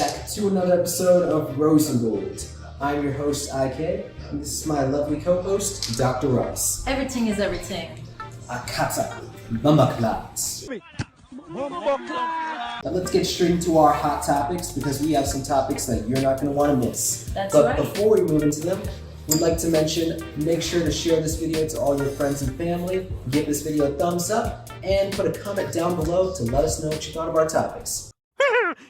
back to another episode of Rosengold. I'm your host, IK, and this is my lovely co-host, Dr. Ross. Everything is everything. Akata, Mamaklat. Now let's get straight into our hot topics because we have some topics that you're not going to want to miss. That's but right. Before we move into them, we'd like to mention, make sure to share this video to all your friends and family, give this video a thumbs up, and put a comment down below to let us know what you thought of our topics.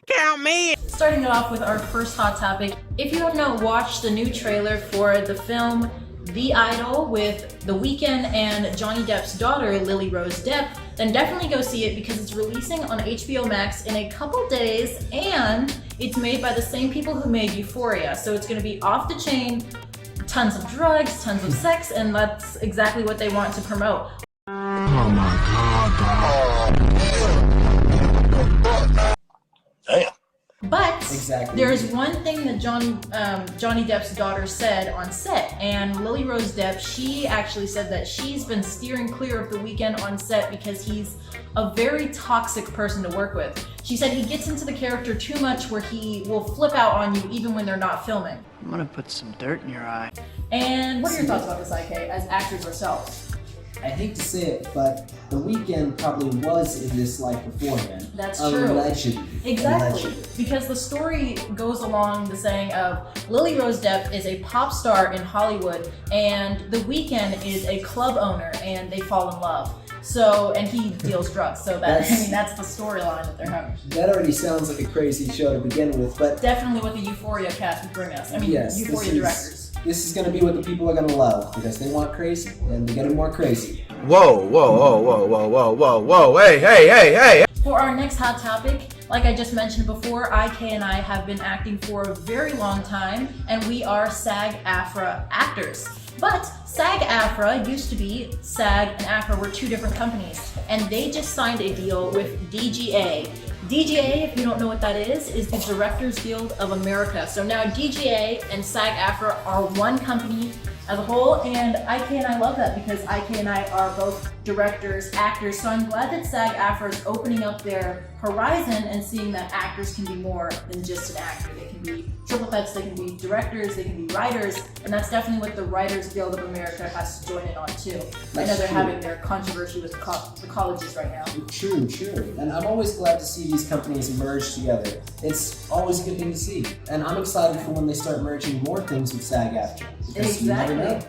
Count me! Starting it off with our first hot topic. If you have not watched the new trailer for the film The Idol with The Weeknd and Johnny Depp's daughter, Lily Rose Depp, then definitely go see it because it's releasing on HBO Max in a couple days and it's made by the same people who made Euphoria. So it's going to be off the chain, tons of drugs, tons of sex, and that's exactly what they want to promote. Oh my god, damn. But Exactly. there is one thing that Johnny Depp's daughter said on set, and Lily Rose Depp, she actually said that she's been steering clear of The Weeknd on set because he's a very toxic person to work with. She said he gets into the character too much where he will flip out on you even when they're not filming. I'm gonna put some dirt in your eye. And what are your thoughts about this, IK, as actors ourselves? I hate to say it, but The Weeknd probably was in this life beforehand. That's true. Allegedly. Exactly, Allegedly. because the story goes along the saying of Lily Rose Depp is a pop star in Hollywood and The Weeknd is a club owner and they fall in love. So, and he deals drugs, so that's the storyline that they're having. That already sounds like a crazy show to begin with, but Definitely what the Euphoria cast would bring us. I mean, yes, Euphoria directors. This is going to be what the people are going to love because they want crazy and they get it more crazy. Whoa, whoa, whoa, whoa, whoa, whoa, whoa, whoa, hey. For our next hot topic, like I just mentioned before, IK and I have been acting for a very long time, and we are SAG-AFTRA actors. But SAG-AFTRA used to be, SAG and AFTRA were two different companies, and they just signed a deal with DGA. DGA, if you don't know what that is the Directors Guild of America. So now DGA and SAG-AFTRA are one company as a whole, and IK and I love that because IK and I are both directors, actors, so I'm glad that SAG-AFTRA is opening up their horizon and seeing that actors can be more than just an actor. They can be triple threats, they can be directors, they can be writers, and that's definitely what the Writers Guild of America has to join in on too. I know they're having their controversy with the colleges right now. True. And I'm always glad to see these companies merge together. It's always a good thing to see. And I'm excited for when they start merging more things with SAG-AFTRA. Because you never know.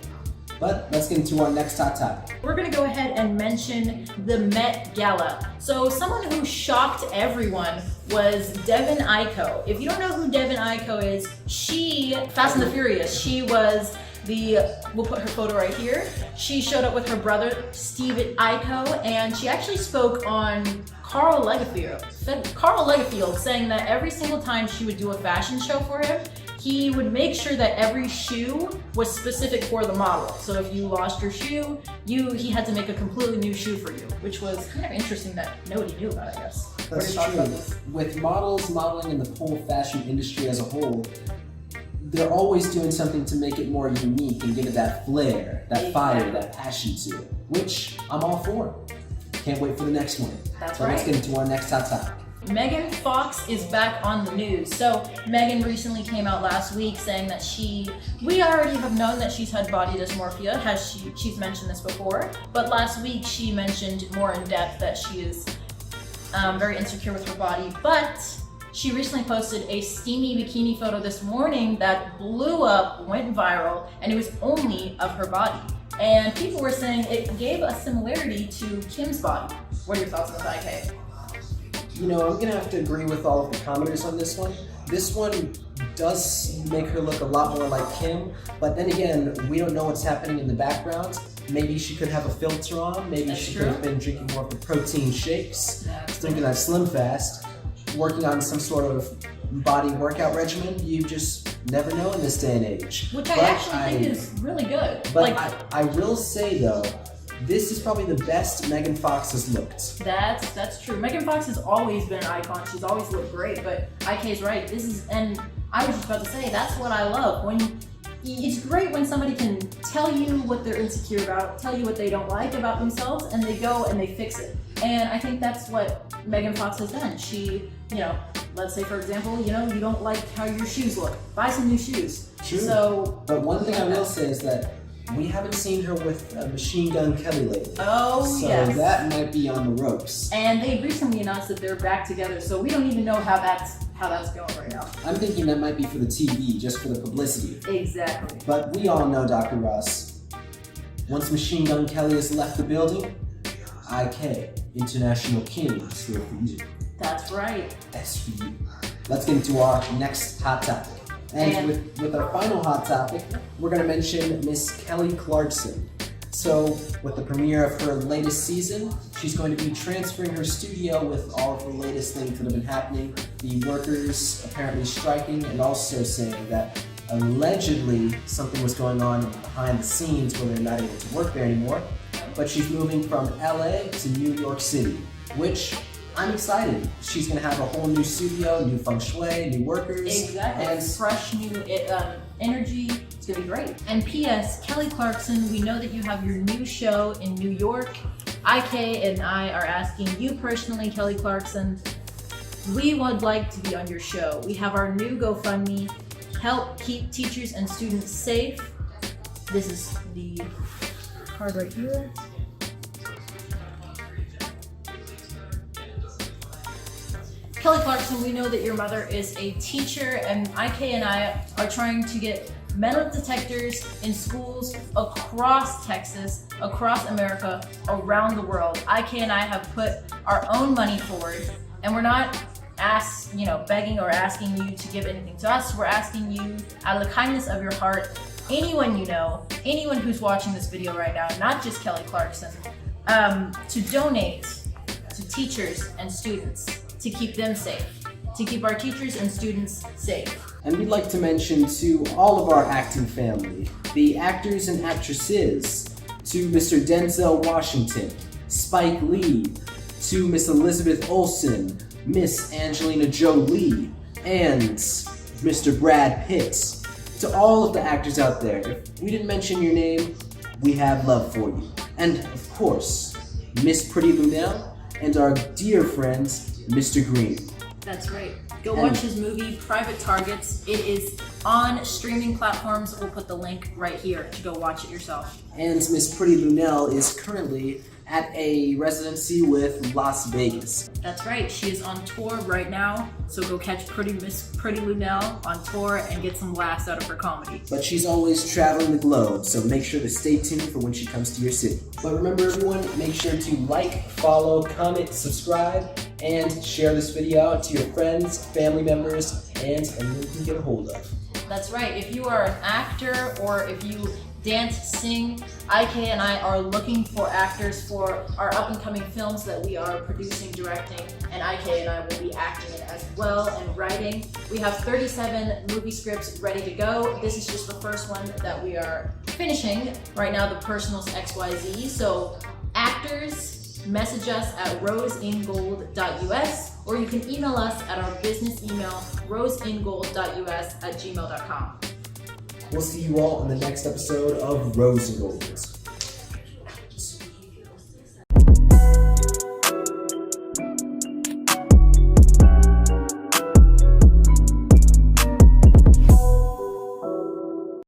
But let's get into our next hot topic. We're gonna go ahead and mention the Met Gala. So someone who shocked everyone was Devin Aiko. If you don't know who Devin Aiko is, she, Fast and the Furious, she was we'll put her photo right here. She showed up with her brother, Steven Aiko, and she actually spoke on Karl Lagerfeld, saying that every single time she would do a fashion show for him, he would make sure that every shoe was specific for the model. So if you lost your shoe, he had to make a completely new shoe for you, which was kind of interesting that nobody knew about, I guess. That's true. With models, modeling, and the whole fashion industry as a whole, they're always doing something to make it more unique and give it that flair, that fire, that passion to it, which I'm all for. Can't wait for the next one. That's right. right. Let's get into our next hot topic. Megan Fox is back on the news. So Megan recently came out last week saying that we already have known that she's had body dysmorphia, she's mentioned this before, but last week she mentioned more in depth that she is very insecure with her body, but she recently posted a steamy bikini photo this morning that blew up, went viral, and it was only of her body. And people were saying it gave a similarity to Kim's body. What are your thoughts on this, IK? You know, I'm gonna have to agree with all of the commenters on this one. This one does make her look a lot more like Kim, but then again, we don't know what's happening in the background. Maybe she could have a filter on, maybe she could have been drinking more of the protein shakes, drinking that Slim Fast, working on some sort of body workout regimen. You just never know in this day and age. Which I actually think is really good. But I will say though, this is probably the best Megan Fox has looked. That's true. Megan Fox has always been an icon. She's always looked great, but IK's right. And I was just about to say, that's what I love. It's great when somebody can tell you what they're insecure about, tell you what they don't like about themselves, and they go and they fix it. And I think that's what Megan Fox has done. She, Let's say, for example, you don't like how your shoes look. Buy some new shoes. True. So, but one thing I will say is that we haven't seen her with Machine Gun Kelly lately. Oh, so yes. that might be on the ropes. And they recently announced that they're back together, so we don't even know how that's going right now. I'm thinking that might be for the TV, just for the publicity. Exactly. But we all know, Dr. Ross, once Machine Gun Kelly has left the building, IK, International King, is here for you. That's right. That's for you. Let's get into our next hot topic. And with our final hot topic, we're going to mention Miss Kelly Clarkson. So, with the premiere of her latest season, she's going to be transferring her studio with all of the latest things that have been happening. The workers apparently striking, and also saying that allegedly something was going on behind the scenes where they're not able to work there anymore. But she's moving from LA to New York City, which I'm excited. She's gonna have a whole new studio, new feng shui, new workers. Exactly. And fresh new energy. It's gonna be great. And P.S. Kelly Clarkson, we know that you have your new show in New York. IK and I are asking you personally, Kelly Clarkson, we would like to be on your show. We have our new GoFundMe, help keep teachers and students safe. This is the card right here. Kelly Clarkson, we know that your mother is a teacher, and IK and I are trying to get metal detectors in schools across Texas, across America, around the world. IK and I have put our own money forward, and we're not begging or asking you to give anything to us. We're asking you, out of the kindness of your heart, anyone you know, anyone who's watching this video right now, not just Kelly Clarkson, to donate to teachers and students, to keep them safe, to keep our teachers and students safe. And we'd like to mention to all of our acting family, the actors and actresses, to Mr. Denzel Washington, Spike Lee, to Miss Elizabeth Olsen, Miss Angelina Jolie, and Mr. Brad Pitt. To all of the actors out there, if we didn't mention your name, we have love for you. And of course, Miss Pretty Lunel and our dear friends, Mr. Green. That's right. Go watch his movie, Private Targets. It is on streaming platforms. We'll put the link right here to go watch it yourself. And Miss Pretty Lunel is currently at a residency with Las Vegas. That's right. She is on tour right now. So go catch Miss Pretty Lunel on tour and get some laughs out of her comedy. But she's always traveling the globe, so make sure to stay tuned for when she comes to your city. But remember everyone, make sure to like, follow, comment, subscribe, and share this video out to your friends, family members, and anyone you can get a hold of. That's right. If you are an actor or if you dance, sing, IK and I are looking for actors for our up-and-coming films that we are producing, directing, and IK and I will be acting in as well and writing. We have 37 movie scripts ready to go. This is just the first one that we are finishing right now, The Personals XYZ. So actors, message us at rosengold.us, or you can email us at our business email, rosengold.us@gmail.com. We'll see you all in the next episode of Rosengold.